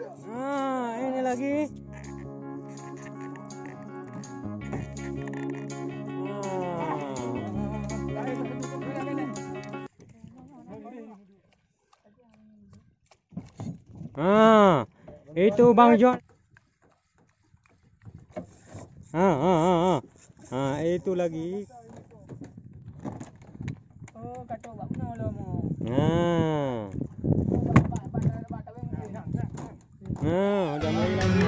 Ini lagi. Itu Bang John. Itu lagi. Oh, katok bak mana mo? Udah mulai lagi.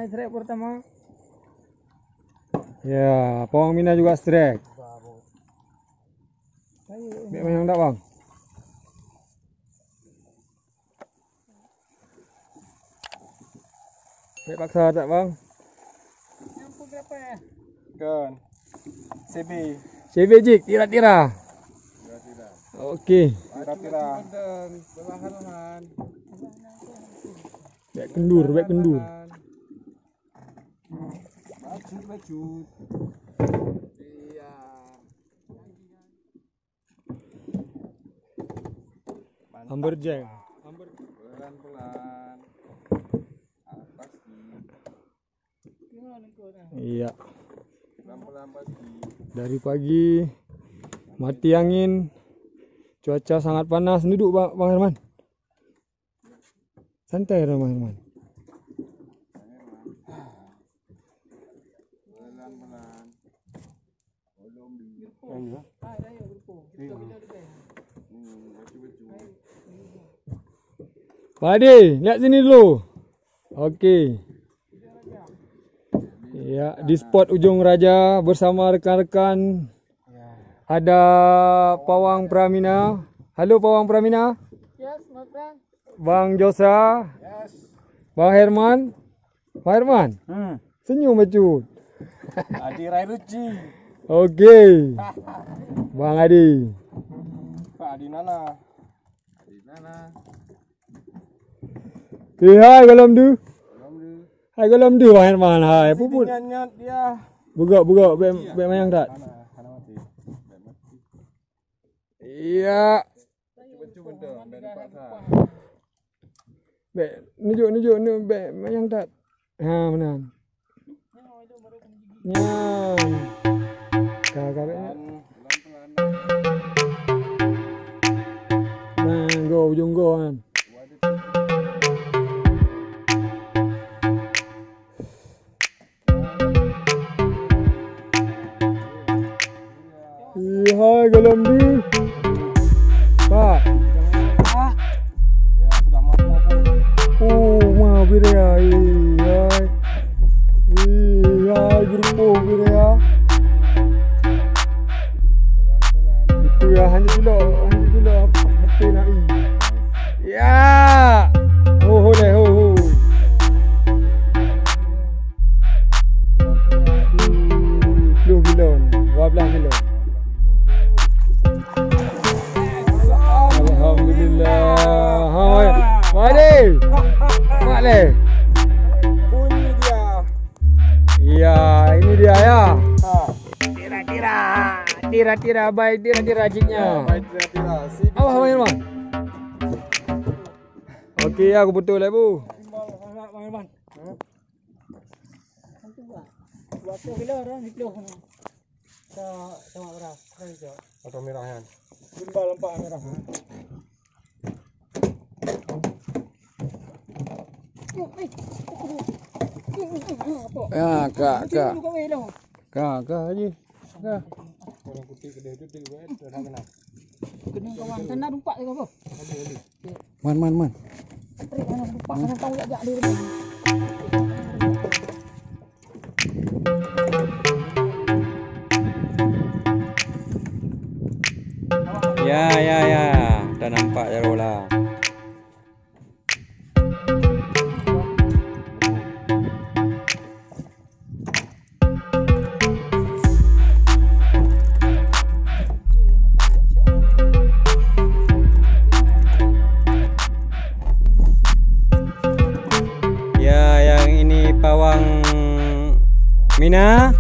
Strike pertama. Ya, Pawang Mina juga strike. Bek yang tak bang? Bek paksa tak bang? Yang berapa ya? Kan. CB. CB Jik, tira-tira. Okey. Tira-tira. Perlahan-lahan. Bek kendur, bek kendur. Bacut. Iya. Amberjang. Pelan-pelan. Pasti. Iya. Pelan-pelan pasti. Dari pagi mati angin. Cuaca sangat panas. Duduk Bang Herman. Santai Bang Herman. Pelan-pelan. Pak Adi, lihat sini dulu. Okey. Ya, di spot Ujung Raja bersama rekan-rekan. Ada Pawang Pramina. Halo Pawang Pramina. Yes, my friend. Bang Josa. Yes. Bang Herman. Bang Herman. Senyum bacut. Adi Rai Ruci. Okey. Bang Adi. Pak Adi Nana. Hai galam du. Hai galam du Bang Herman. Hai puput. Nyat dia. Bugak bek mayang tak? Iya. Cuba dong, dari paksa. Bek nunjuk ni bek mayang tak? Benar. Nyam. Kakak beknya. Pelan-pelan. Go ujung go kan. Hai galam du. Pak. Ya, sudah mampu. Mau birea. Hai grupo birea. Pelan-pelan. Itu ya hanya dulu HP nak i. Ya. Ho deh ho. 10 kilo ni, 12 kilo. Alhamdulillah. Hai. Mari. Mak le. Bunyi dia. Iya, ini dia ya. Ha. Tira-tira baik tira-tira jiknya. Baik tira-tira. Apa Bang Herman? Okey, aku betul lah Bu. Bang Herman. Berapa kilo orang di kilo sana? Sama beras. Atau merahan. Gimbal lempak merah. Ya, kak. Kak aje. Kak. Orang putih gede itu juga dah kena. Kena kawan sana rumpak dia apa? Man. Trik mana rumpak mana tahu ajak dia rumah. Ya. Dah nampak Jarwo lah. Ya, yang ini pawang Mina.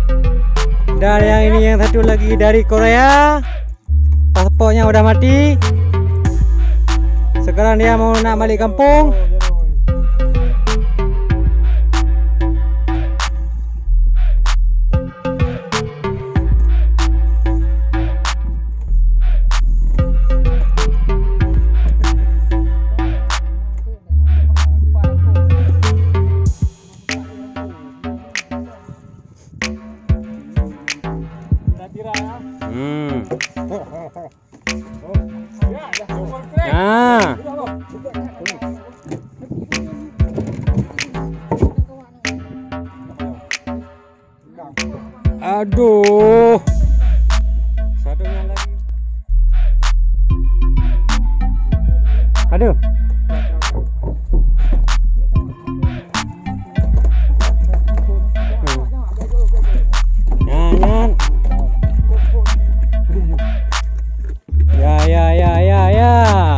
Dan yang ini yang satu lagi dari Korea. Paspornya udah mati. Sekarang dia mau nak balik kampung. Nah. Aduh. Satunya lagi. Aduh. Nyan. Ya.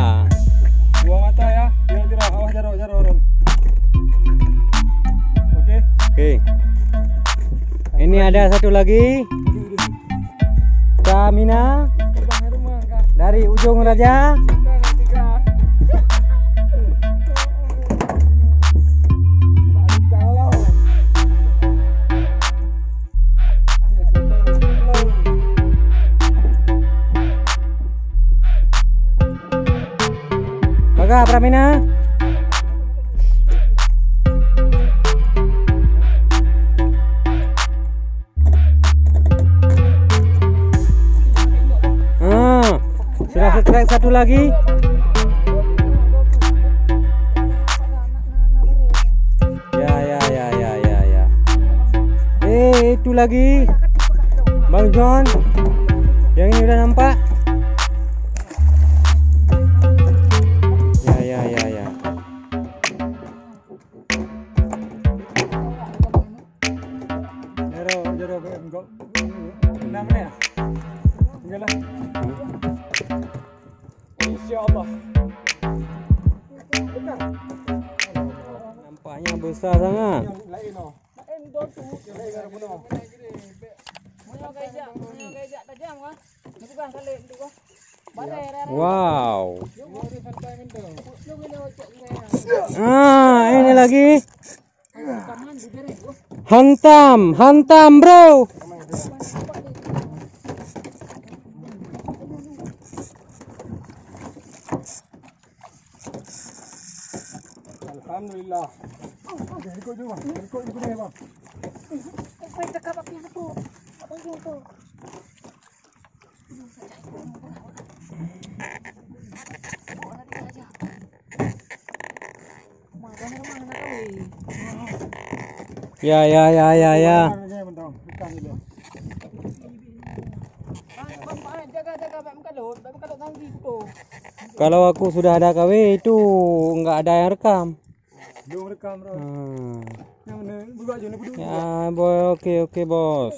Buang mata ya. Biar tidak awas Jarwo. Oke. Ini ada satu lagi. Kamina dari ujung raja. Baga Pramina. Sudah strike satu lagi. Ya. Itu lagi. Bang John. Yang ini udah nampak. Ya. Jarwo enggak. Namanya. Enggaklah. Insyaallah. Nampaknya besar sangat. Lain oh. Lain dotu. Lain kan benar. Mau gajak tajam kah? Nanti bang kali itu kah? Wow. Ini lagi. Hantam bro. Alhamdulillah. Ikut je bang. Ikut ni bang. Kau cakap apa yang tu? Apa yang tu? Ya. Kalau aku sudah ada KW itu enggak ada yang rekam. Belum rekam bro. Yang mana buka je ni berdua. Ya, boy, oke bos.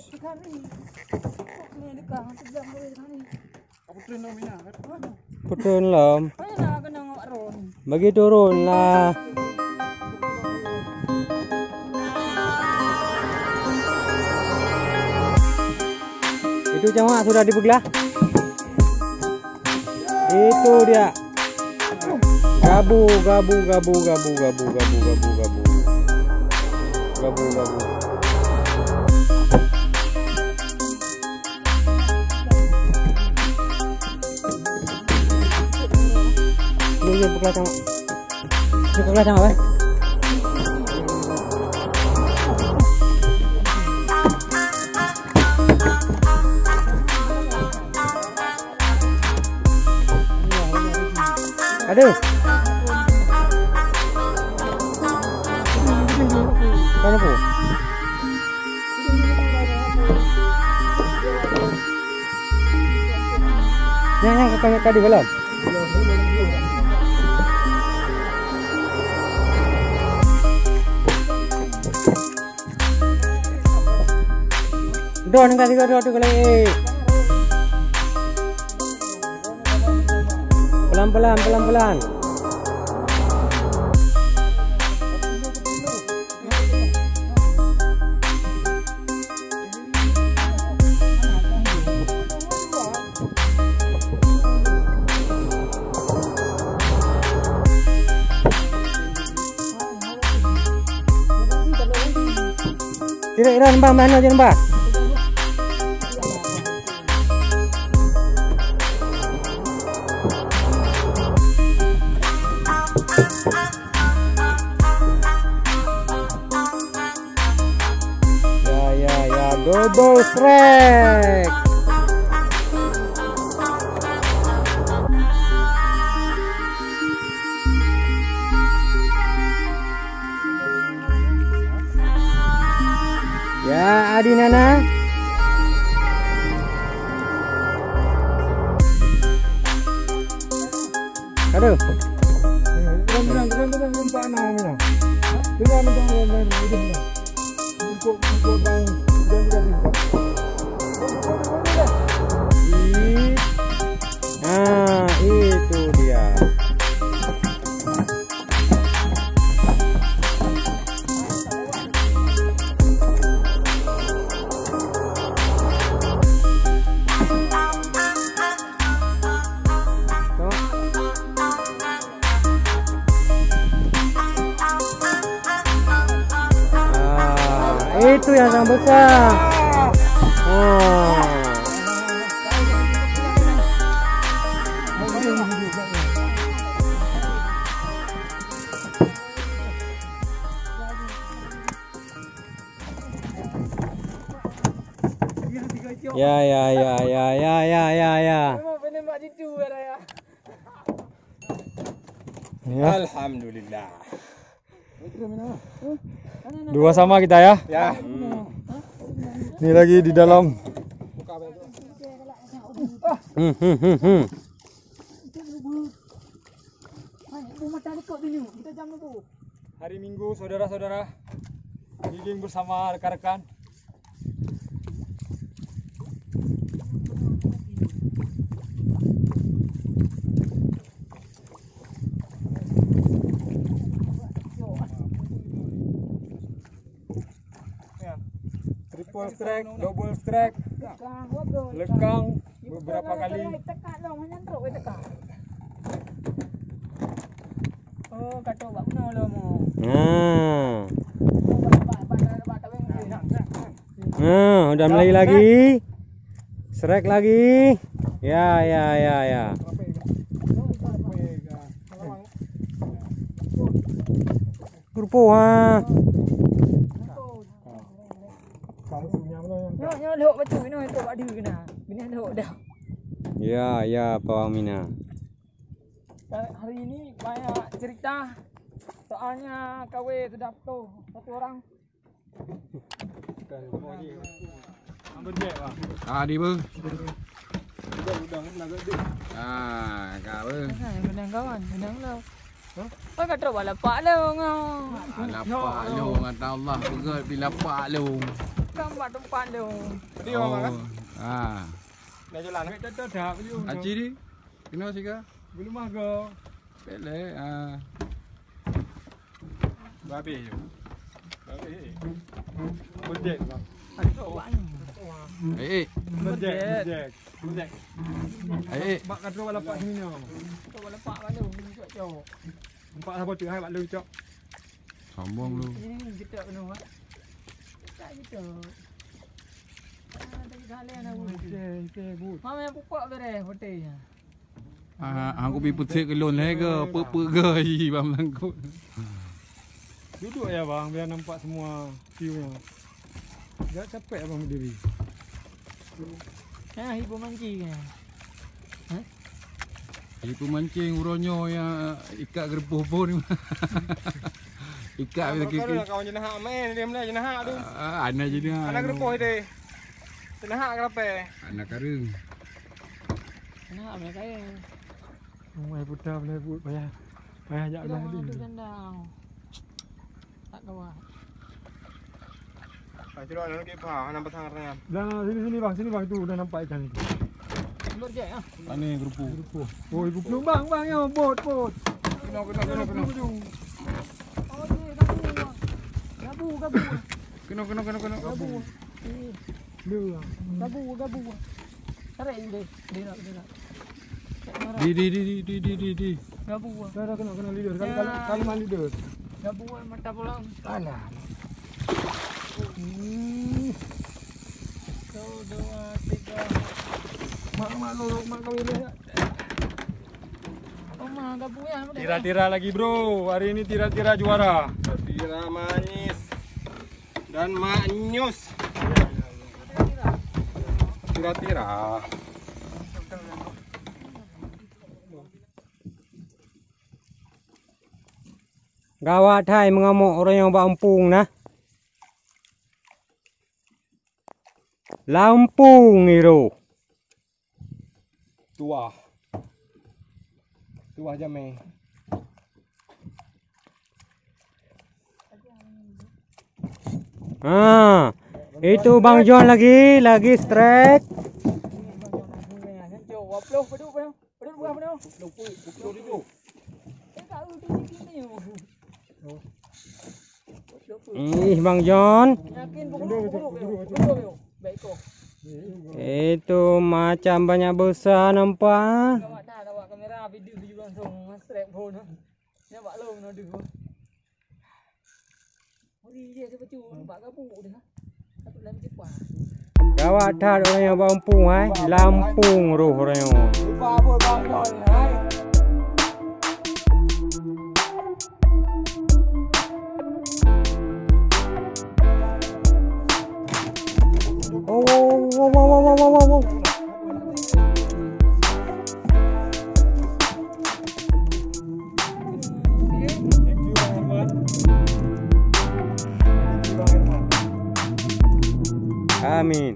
Putun lom. Bagi turun lah. Itu cuma sudah dibelah. Itu dia. Gabu. Ini buka sama. Ini buka sama apa? Aduh. Mana bu? Yang kau tadi belum? Don kasih kau tu kali. Pelan-pelan. Kira-kira nembak mana aja nembak? Ya, double strike. Ya, Adi Nana. Aduh. Nah, itu dia. Itu yang sangat besar. Ya. Alhamdulillah. Dua sama kita ya. Ya. Ini lagi di dalam. Hari Minggu, saudara-saudara, giling bersama rekan-rekan. Triple strike, double strike, lekang beberapa kali. Oh, kata buat mana lo mo? Udah mulai lagi. Strike lagi. Ya. Grupo Nyo lok betul ni untuk buat diri kena. Bini lok dah. Ya, Pawang Mina. Hari ini banyak cerita. Soalnya kawe sudah tu satu orang. Ambil dia, bang. Đi bơ. Udang lagi. Kau bơ. Benang kawan, benang lo. Oi kata buat lapak lo ngau. Lapak lu kata Allah pegat di lapak lu. Kam buat tempat lo. Dia orang kan? Dah jalan kan? Kita dah beli. Aci di. Kena sih ka? Belum mago. Pele. Babi. Bejek bang. Bejek. Mak kata buat lapak sini ni. Kata buat lapak lo. Cok. Nampak siapa tu hai buat lu cok. Sombong lu. Ini kita kena buat. Tak kita. Tadi kalian aku. Mama yang pupuk beres hotelnya. Aku pergi putih ke lon lagi ke. Apa-apa ke bang langkut. Duduk ya bang biar nampak semua view-nya. Jangan capek abang berdiri. Hibu mancing kan. Itu mancing uronyo yang ikat gerpuh pun. Ikat bila kita. Kalau kawan jenah main dia mana jenah tu. Anak jenah. Anak gerpuh dia. Jenah kenapa? Anak karung. Nak ambil kain. Mai putar boleh buat payah. Payah ajak Kita belah mau dia. tu sandang. Tak kawat. Pakcik nak nak kipa, nak pasang rengan. Dah sini sini bang tu dah nampak ikan itu. Ambil je ah. Ani grupu. Oh ibu pelung bang ya bot. Kena. Oh je gabu. Gabu. Dia. Gabu. Tarik dia. Dia nak. Di. Gabu. Dah kena leader. Kali mana leader. Gabu mata pulang. Alah. Satu, dua, tiga. Mak kau ini. Oh mah gabu ya. Tira lagi bro. Hari ini tira juara. Tira manis dan maknyus. Tira. Gawat hai mengamuk orang yang Lampung nah. Lampung itu. Tuah jamai. Itu Bang John lagi strike. Bang John. Itu macam banyak besar nampak. Bawa kamera video langsung strike phone. Dia bawa long no dulu. Ori dia seperti nampak gabu dia. Satu lagi cepat. Gawat dah orang yang Lampung Lampung roh orang yang. Lupa apa Bang John hai. Wow. Amin.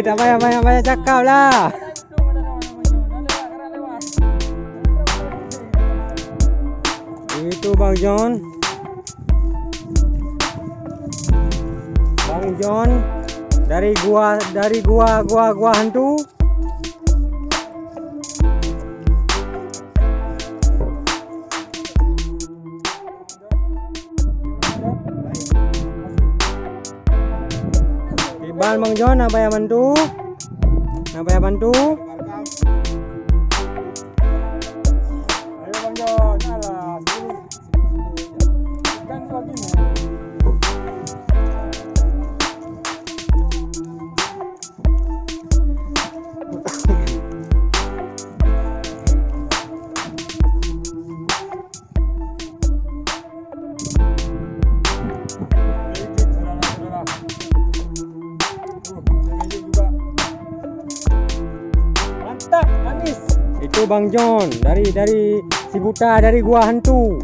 Tak payah banyak cakap lah. Itu Bang John. Dari gua hantu. Tiban Bang John, apa ya bantu? Ayo Bang John, alah. Ikan lagi ni. Mantap, manis. Itu Bang John dari si buta dari gua hantu.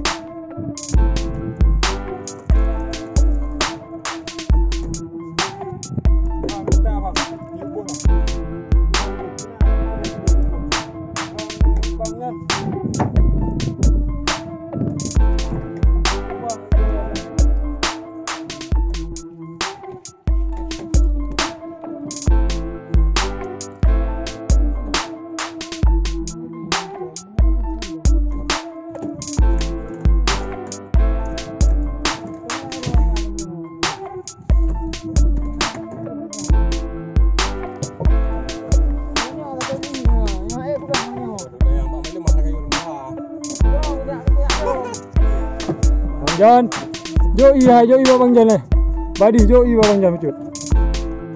John, joi Bang John leh. Badi joi Bang John becut.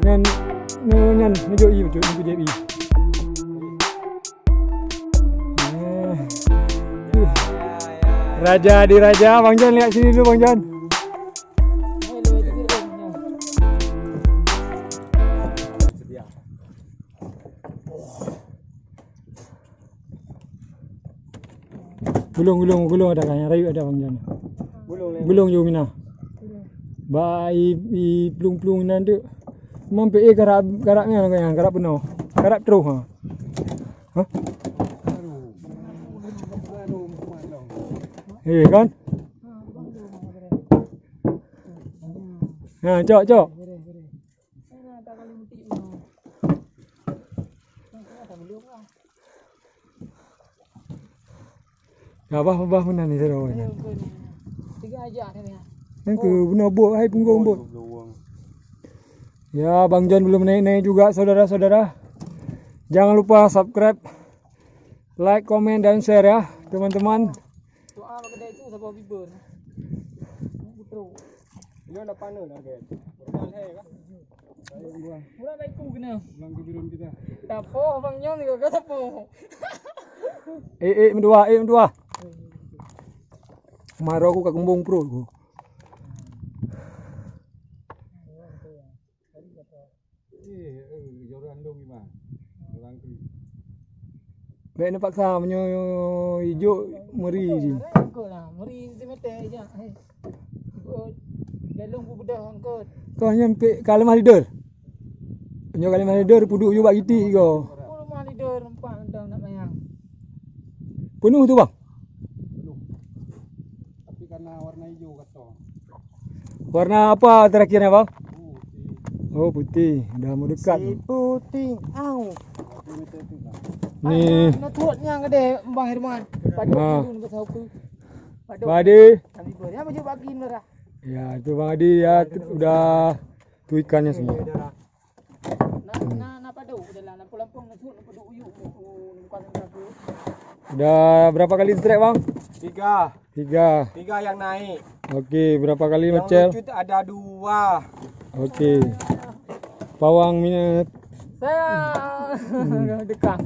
Nyan joi becut ni PJB. Raja di raja Bang John, lihat sini dulu Bang John. Gulung ada kan, yang rayu ada Bang John. Gulung jo mina. Bai i plung-plung nan tu. Mampir garapnya yang garap penuh. Garap terus ha. Hah? Kan? Nah, cok. Apa benar ni saya. Tiga aja ni. Yang ke benar buat hai punggung buat. Ya, Bang John belum naik-naik juga saudara-saudara. Jangan lupa subscribe, like, komen dan share ya, teman-teman. Doa kedai itu siapa bibur. Betul. Dia dah panel dah guys. Berbal hai kan. Murah baik ku kena. Lang kebiruan kita. Tapo Bang Nyong ni kau tapo. Mendua. Marah aku kat kumbung pro aku. Baik ni paksa punya hijau meri je. Angkut lah. Meri di meter je. Jalung pun bedah angkut. Kau nyampe kalimah leader. Punya kalimah leader puduk you buat gitik kau. Aku rumah leader nampak dah nak mayang. Penuh tu bang. Tapi karena warna hijau kata. Warna apa terakhirnya bang? Oh putih. Dah mau dekat. Putih. Au. Ni. Nak turut yang kedai Bang Herman. Padu dulu pasal aku. Padu. Badi. Kami ber. Ya baju bagi merah. Ya itu Bang Adi ya udah tu ikannya semua. Nak padu dalam lampu-lampu nak turut nak padu uyuk. Bukan aku. Udah berapa kali strike bang? 3 3 yang naik. Okey, berapa kali Yang macel? lucut ada 2. Okey. Pawang minat. Saya dekat.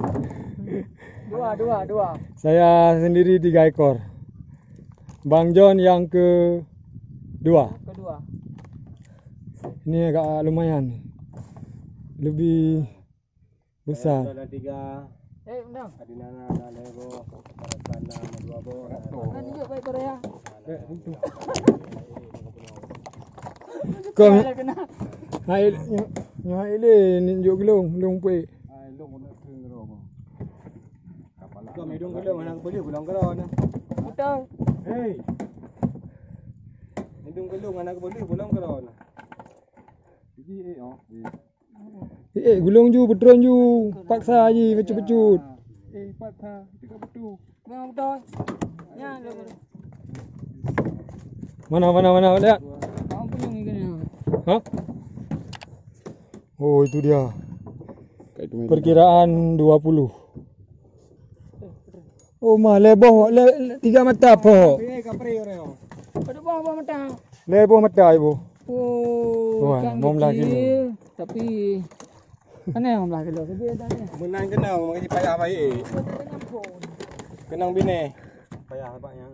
Dua. Saya sendiri 3 ekor. Bang John yang kedua. Ini agak lumayan. Lebih besar. Ada 3. Undang. Adinana ada lego. Karena ada 2 bo. Kan tunjuk baik Korea. Kau Kena. hai ni ninjuk gelung pe. Ai long nak kering kero apa. Kapala. Kau hidung gelung anak boleh pulang kero nah. Betul. Hei. Hidung gelung anak boleh pulang kero nah. Jadi Gulung ju bedron ju. Paksa je pecut-pecut. patah. Tiga betul. Memang betul. Ya, Mana lihat. kamu punya ni kena. Hah? Oh, itu dia. Perkiraan 20. Oh, mah leboh 3 mata po. Eh, kapri orang. Ada bawah mata. Leboh mata ibu. Oh, Wah, ikan bom lagi kecil, tapi mana yang belah kilo? Tapi ada ni. Menang kenang, mengaji payah baik. Kenang bini. Payah abaknya.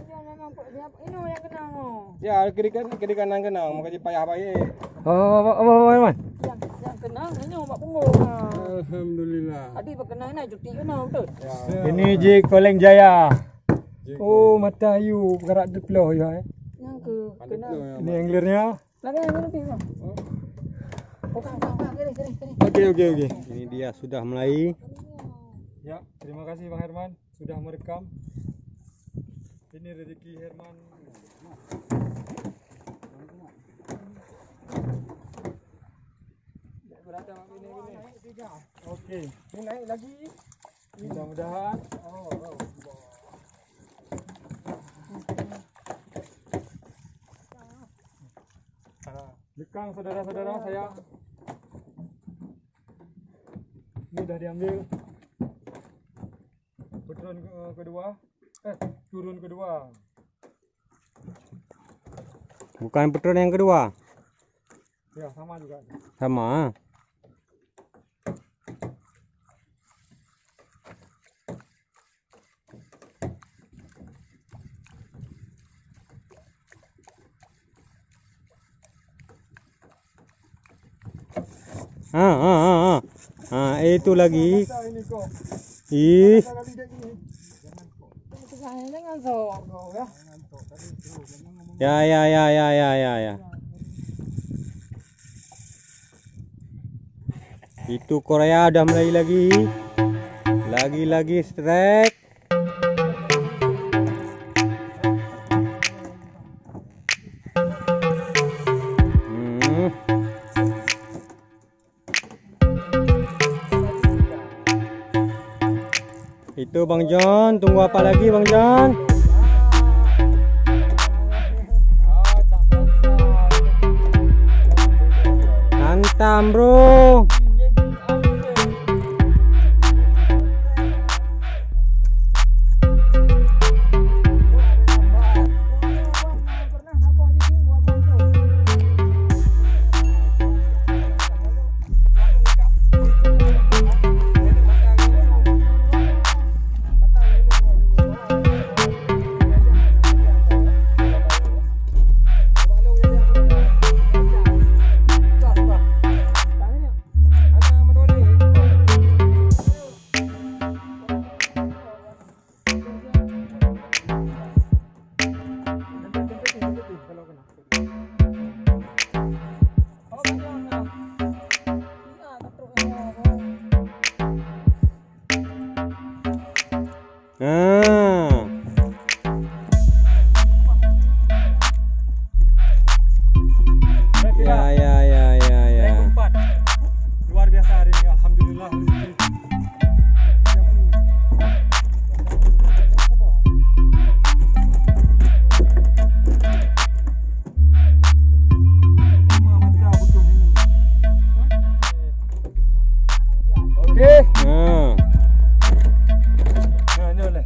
Dia memang ini yang kena mo. Ya, kiri kanan kenang, mengaji payah baik. Apa? Yang kena ini ombak punggung. Alhamdulillah. Tadi berkenang ni cuti kena betul. Ini Jik Koleng Jaya. Oh, mata ayu gerak deploh ya. Yang ke kena. Ini anglernya. Lagi yang ni tengok. Oh, kiri. Okey. Ini dia sudah mulai. Ya, terima kasih Bang Herman sudah merekam. Ini rezeki Herman. Okey, Ini naik lagi. mudah-mudahan. Lekang saudara-saudara saya. Ini dah diambil. Turun kedua. Turun kedua. Bukan petron yang kedua. Ya, sama juga. Sama. Itu lagi. Ini kok. Ih, Jangan so. ya. Itu Korea udah mulai lagi strike. Itu Bang John, tunggu apa lagi Bang John? Hantam bro. Ya. Luar biasa hari ini, alhamdulillah. Oke. Nah, ini oleh.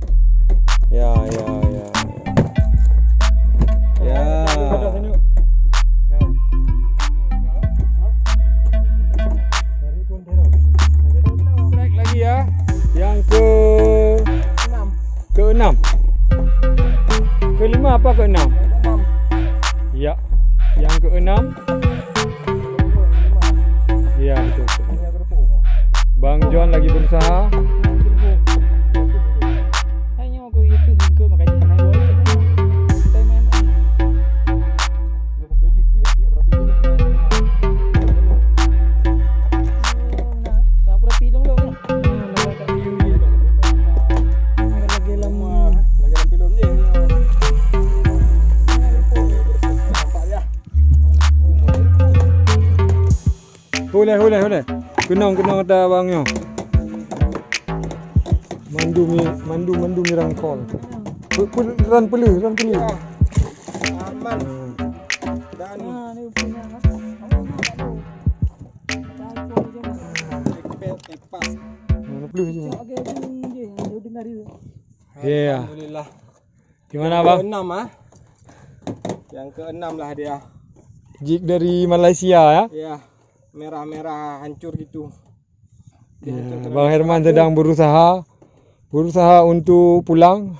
Ya. Strike lagi ya. Yang ke-6. Ke-5 apa ke-6? Ya. Yang ke-6. Ya, betul. Bang John lagi berusaha. Boleh. Kenang kata abangnya. Mandu mirangkol. Ran pelu. Aman. Dan tepat. Mana pelu je. Ya. Alhamdulillah. Gimana bang? Ke-6 ah. Yang ke-6 lah dia. Jig dari Malaysia ya. Ya. Merah-merah hancur gitu. Ya, Bang Herman sedang berusaha untuk pulang.